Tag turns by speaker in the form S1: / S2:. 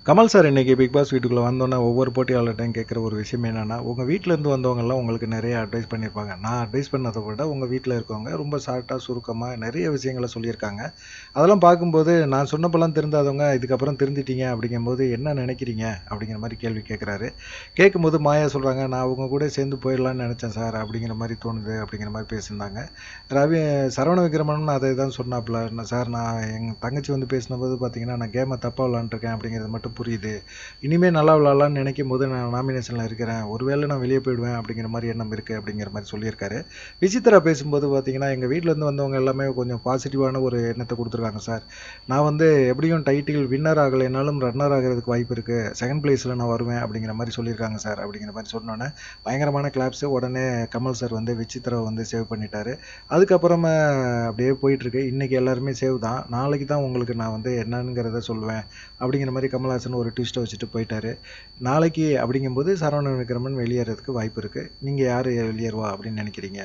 S1: Kamal sir இன்னைக்கு big pass வீட்டுக்குள்ள வந்தோன்னே ஒவ்வொரு போட்டியாளர்கிட்டையும் கேட்குற ஒரு விஷயம் என்னன்னா, உங்க வீட்ல இருந்து வந்தவங்கலாம் உங்களுக்கு நெறைய அட்வைஸ் பண்ணியிருப்பாங்க. நான் அட்வைஸ் பண்ணத விட உங்க வீட்ல இருக்கவங்க ரொம்ப ஷார்ட்டா, சுருக்கமா நெறைய விஷயங்கள சொல்லியிருக்காங்க. அதெல்லாம் பார்க்கும்போது நான் சொன்னப்பலாம் திருந்தாதவங்க, இதுக்கப்புறம் திருந்திட்டீங்க அப்படிங்கும்போது என்ன நெனைக்கிறீங்க? அப்படிங்கிற மாரி கேள்வி கேட்குறாரு. கேட்கும்போது மாயா சொல்றாங்க, "நான் அவங்க கூட சேர்ந்து போயிடலான்னு நெனைச்சேன் சார். அப்படிங்கிற மாரி தோணுது." அப்படிங்கிற மாரி பேசியிருந்தாங்க. ரவி சரவண விக்ரமனும் அதே தான் சொன்னாப்புல. "சார் நான் எங்க தங்கச்சி வந்து பேசினபோது பார்த்தீங்கன்னா, நான் கேம தப்பா விளையாண்டுருக்கேன் அப்படிங்கிறது மட்டும் புரியுது. இனிமே நல்லா விளையாடலான்னு நினைக்கும்போது நான் நாமினேஷன்ல இருக்கிறேன். ஒருவேளை நான் வெளிய போயிடுவேன் அப்படிங்கிற மாரி எண்ணம் இருக்கு." அப்படிங்கிற மாரி சொல்லியிருக்காரு. விசித்ரா பேசும்போது பார்த்தீங்கன்னா, "எங்க வீட்லருந்து வந்தவங்க எல்லாமே கொஞ்சம் பாசிட்டிவான ஒரு எண்ணத்த குடுத்துருக்காங்க சார். நான் வந்து எப்படியும் டைட்டில் வின்னர் ஆகலைனாலும் ரன்னர் ஆகுறதுக்கு வாய்ப்பு இருக்கு. 2ண்ட் பிளேஸ்ல நான் வருவேன்." அப்படிங்கிற மாரி சொல்லியிருக்காங்க சார். அப்படிங்கிற மாரி சொன்னோனே, பயங்கரமான கிளாப்ஸ். உடனே கமல் சார் வந்து விசித்ராவ வந்து சேவ் பண்ணிட்டாரு. அதுக்கப்புறமா அப்படியே போயிட்டுருக்கு. இன்னைக்கு எல்லாருமே சேவ் தான். நாளைக்கு தான் உங்களுக்கு நான் வந்து என்னங்கிறத சொல்லுவேன். அப்படிங்கிற மாரி கமல்ஹாசன் ஒரு ட்விஸ்ட்ட வச்சுட்டு போயிட்டாரு. நாளைக்கு அப்படிங்கும்போது சரவணன் விக்ரமன் வெளியேறதுக்கு வாய்ப்பு இருக்கு. நீங்க யாரு வெளியேறுவா அப்படின்னு நினைக்கிறீங்க?